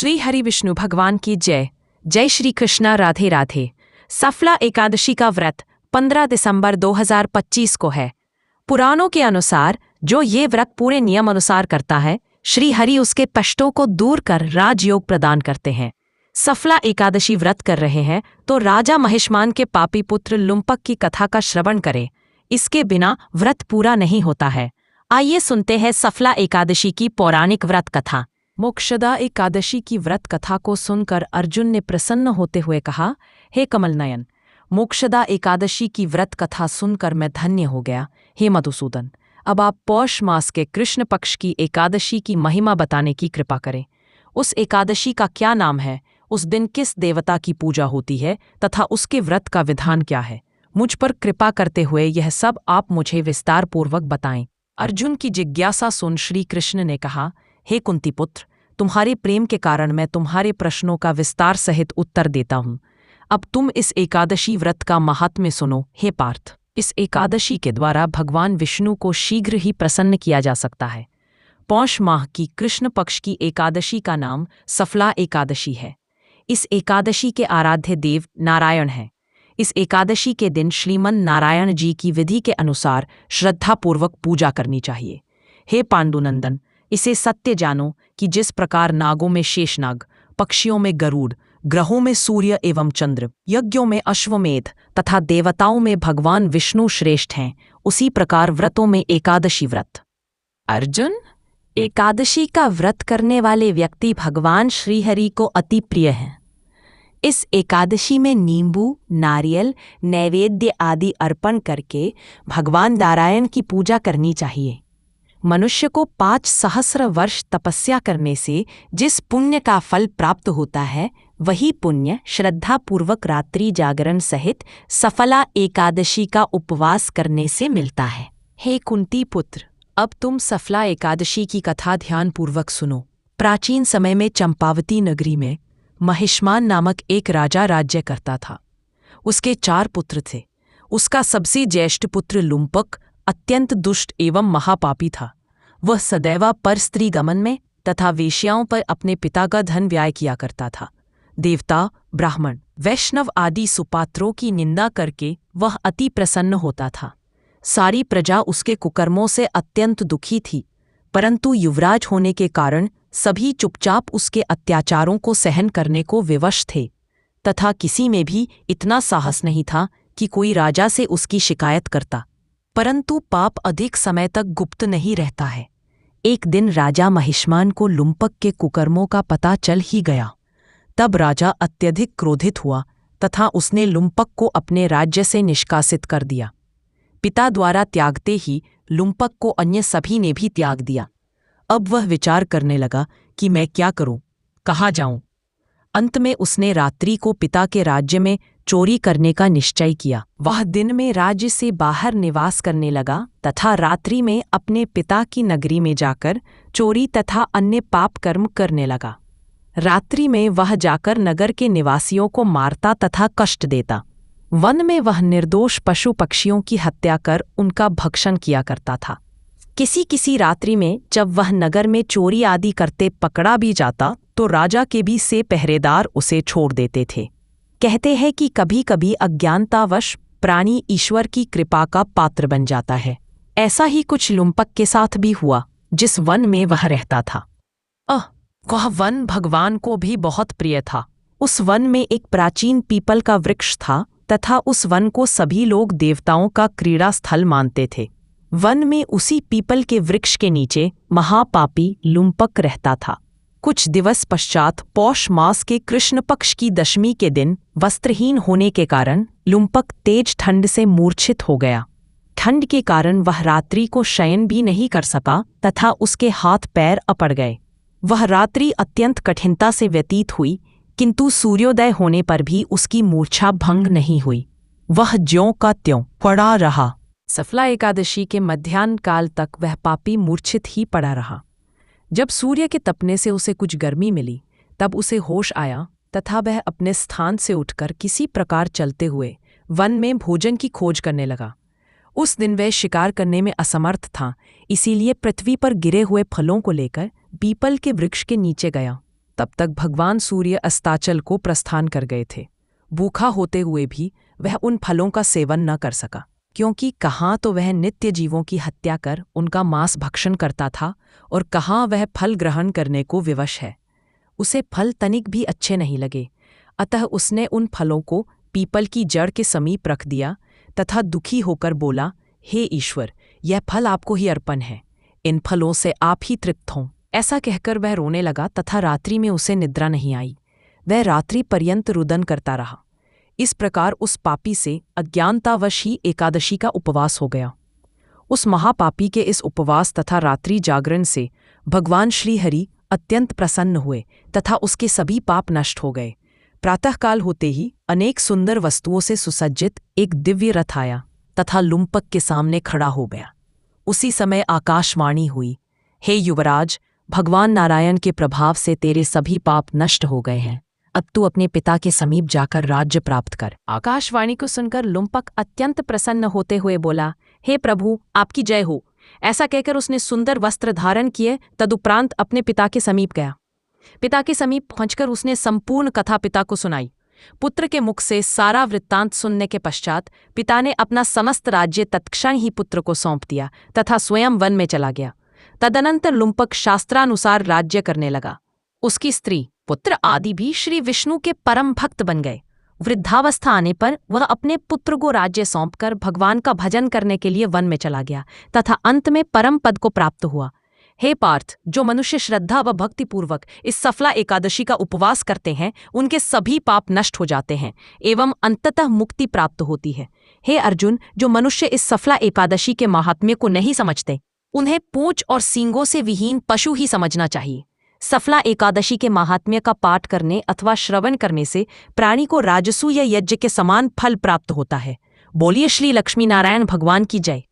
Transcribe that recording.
श्री हरि विष्णु भगवान की जय। जय श्री कृष्णा। राधे राधे। सफला एकादशी का व्रत 15 दिसंबर 2025 को है। पुराणों के अनुसार जो ये व्रत पूरे नियम अनुसार करता है, श्री हरि उसके कष्टों को दूर कर राजयोग प्रदान करते हैं। सफला एकादशी व्रत कर रहे हैं तो राजा महिष्मान के पापी पुत्र लुम्पक की कथा का श्रवण करें। इसके बिना व्रत पूरा नहीं होता है। आइए सुनते हैं सफला एकादशी की पौराणिक व्रत कथा। मोक्षदा एकादशी की व्रत कथा को सुनकर अर्जुन ने प्रसन्न होते हुए कहा, हे कमल नयन, मोक्षदा एकादशी की व्रत कथा सुनकर मैं धन्य हो गया। हे मधुसूदन, अब आप पौष मास के कृष्ण पक्ष की एकादशी की महिमा बताने की कृपा करें। उस एकादशी का क्या नाम है, उस दिन किस देवता की पूजा होती है तथा उसके व्रत का विधान क्या है? मुझ पर कृपा करते हुए यह सब आप मुझे विस्तार पूर्वक बताएं। अर्जुन की जिज्ञासा सुन श्री कृष्ण ने कहा, हे कुंती पुत्र, तुम्हारे प्रेम के कारण मैं तुम्हारे प्रश्नों का विस्तार सहित उत्तर देता हूँ। अब तुम इस एकादशी व्रत का महात्म्य सुनो। हे पार्थ, इस एकादशी के द्वारा भगवान विष्णु को शीघ्र ही प्रसन्न किया जा सकता है। पौष माह की कृष्ण पक्ष की एकादशी का नाम सफला एकादशी है। इस एकादशी के आराध्य देव नारायण हैं। इस एकादशी के दिन श्रीमन नारायण जी की विधि के अनुसार श्रद्धापूर्वक पूजा करनी चाहिए। हे पांडुनंदन, इसे सत्य जानो कि जिस प्रकार नागों में शेषनाग, पक्षियों में गरुड़, ग्रहों में सूर्य एवं चंद्र, यज्ञों में अश्वमेध तथा देवताओं में भगवान विष्णु श्रेष्ठ हैं, उसी प्रकार व्रतों में एकादशी व्रत। अर्जुन, एकादशी का व्रत करने वाले व्यक्ति भगवान श्रीहरि को अति प्रिय हैं। इस एकादशी में नींबू, नारियल, नैवेद्य आदि अर्पण करके भगवान नारायण की पूजा करनी चाहिए। मनुष्य को 5 सहस्र वर्ष तपस्या करने से जिस पुण्य का फल प्राप्त होता है, वही पुण्य श्रद्धापूर्वक रात्रि जागरण सहित सफला एकादशी का उपवास करने से मिलता है। हे कुंती पुत्र, अब तुम सफला एकादशी की कथा ध्यानपूर्वक सुनो। प्राचीन समय में चंपावती नगरी में महिष्मान नामक एक राजा राज्य करता था। उसके 4 पुत्र थे। उसका सबसे ज्येष्ठ पुत्र लुम्पक अत्यंत दुष्ट एवं महापापी था। वह सदैव पर स्त्री गमन में तथा वेश्याओं पर अपने पिता का धन व्यय किया करता था। देवता, ब्राह्मण, वैष्णव आदि सुपात्रों की निंदा करके वह अति प्रसन्न होता था। सारी प्रजा उसके कुकर्मों से अत्यंत दुखी थी, परंतु युवराज होने के कारण सभी चुपचाप उसके अत्याचारों को सहन करने को विवश थे तथा किसी में भी इतना साहस नहीं था कि कोई राजा से उसकी शिकायत करता। परंतु पाप अधिक समय तक गुप्त नहीं रहता है। एक दिन राजा महिष्मान को लुम्पक के कुकर्मों का पता चल ही गया। तब राजा अत्यधिक क्रोधित हुआ तथा उसने लुम्पक को अपने राज्य से निष्कासित कर दिया। पिता द्वारा त्यागते ही लुम्पक को अन्य सभी ने भी त्याग दिया। अब वह विचार करने लगा कि मैं क्या करूं, कहाँ जाऊं। अंत में उसने रात्रि को पिता के राज्य में चोरी करने का निश्चय किया। वह दिन में राज्य से बाहर निवास करने लगा तथा रात्रि में अपने पिता की नगरी में जाकर चोरी तथा अन्य पाप कर्म करने लगा। रात्रि में वह जाकर नगर के निवासियों को मारता तथा कष्ट देता। वन में वह निर्दोष पशु पक्षियों की हत्या कर उनका भक्षण किया करता था। किसी किसी रात्रि में जब वह नगर में चोरी आदि करते पकड़ा भी जाता तो राजा के भी से पहरेदार उसे छोड़ देते थे। कहते हैं कि कभी कभी अज्ञानतावश प्राणी ईश्वर की कृपा का पात्र बन जाता है। ऐसा ही कुछ लुम्पक के साथ भी हुआ, जिस वन में वह रहता था। वह वन भगवान को भी बहुत प्रिय था। उस वन में एक प्राचीन पीपल का वृक्ष था तथा उस वन को सभी लोग देवताओं का क्रीड़ा स्थल मानते थे। वन में उसी पीपल के वृक्ष के नीचे महापापी लुम्पक रहता था। कुछ दिवस पश्चात पौष मास के कृष्ण पक्ष की दशमी के दिन वस्त्रहीन होने के कारण लुम्पक तेज ठंड से मूर्छित हो गया। ठंड के कारण वह रात्रि को शयन भी नहीं कर सका तथा उसके हाथ पैर अपड़ गए। वह रात्रि अत्यंत कठिनता से व्यतीत हुई, किंतु सूर्योदय होने पर भी उसकी मूर्छा भंग नहीं हुई। वह ज्यों का त्यों पड़ा रहा। सफला एकादशी के मध्याह्न काल तक वह पापी मूर्छित ही पड़ा रहा। जब सूर्य के तपने से उसे कुछ गर्मी मिली, तब उसे होश आया तथा वह अपने स्थान से उठकर किसी प्रकार चलते हुए वन में भोजन की खोज करने लगा। उस दिन वह शिकार करने में असमर्थ था, इसीलिए पृथ्वी पर गिरे हुए फलों को लेकर पीपल के वृक्ष के नीचे गया। तब तक भगवान सूर्य अस्ताचल को प्रस्थान कर गए थे। भूखा होते हुए भी वह उन फलों का सेवन न कर सका, क्योंकि कहाँ तो वह नित्य जीवों की हत्या कर उनका मांस भक्षण करता था और कहाँ वह फल ग्रहण करने को विवश है। उसे फल तनिक भी अच्छे नहीं लगे, अतः उसने उन फलों को पीपल की जड़ के समीप रख दिया तथा दुखी होकर बोला, हे ईश्वर, यह फल आपको ही अर्पण है, इन फलों से आप ही तृप्त हों। ऐसा कहकर वह रोने लगा तथा रात्रि में उसे निद्रा नहीं आई। वह रात्रि पर्यंत रुदन करता रहा। इस प्रकार उस पापी से अज्ञानतावश ही एकादशी का उपवास हो गया। उस महापापी के इस उपवास तथा रात्रि जागरण से भगवान श्रीहरि अत्यंत प्रसन्न हुए तथा उसके सभी पाप नष्ट हो गए। प्रातःकाल होते ही अनेक सुंदर वस्तुओं से सुसज्जित एक दिव्य रथ आया तथा लुम्पक के सामने खड़ा हो गया। उसी समय आकाशवाणी हुई, हे युवराज, भगवान नारायण के प्रभाव से तेरे सभी पाप नष्ट हो गए हैं। अब तू अपने पिता के समीप जाकर राज्य प्राप्त कर। आकाशवाणी को सुनकर लुम्पक अत्यंत प्रसन्न होते हुए बोला, हे प्रभु, आपकी जय हो। ऐसा कहकर उसने सुंदर वस्त्र धारण किए। तदुपरांत अपने पिता के समीप गया। पिता के समीप पहुंचकर उसने संपूर्ण कथा पिता को सुनाई। पुत्र के मुख से सारा वृत्तांत सुनने के पश्चात पिता ने अपना समस्त राज्य तत्क्षण ही पुत्र को सौंप दिया तथा स्वयं वन में चला गया। तदनंतर लुम्पक शास्त्रानुसार राज्य करने लगा। उसकी स्त्री, पुत्र आदि भी श्री विष्णु के परम भक्त बन गए। वृद्धावस्था आने पर वह अपने पुत्र को राज्य सौंपकर भगवान का भजन करने के लिए वन में चला गया तथा अंत में परम पद को प्राप्त हुआ। हे पार्थ, जो मनुष्य श्रद्धा व भक्तिपूर्वक इस सफला एकादशी का उपवास करते हैं, उनके सभी पाप नष्ट हो जाते हैं एवं अंततः मुक्ति प्राप्त होती है। हे अर्जुन, जो मनुष्य इस सफला एकादशी के महात्म्य को नहीं समझते, उन्हें पूंछ और सींगों से विहीन पशु ही समझना चाहिए। सफला एकादशी के महात्म्य का पाठ करने अथवा श्रवण करने से प्राणी को राजसूय यज्ञ के समान फल प्राप्त होता है। बोलिए श्री लक्ष्मी नारायण भगवान की जय।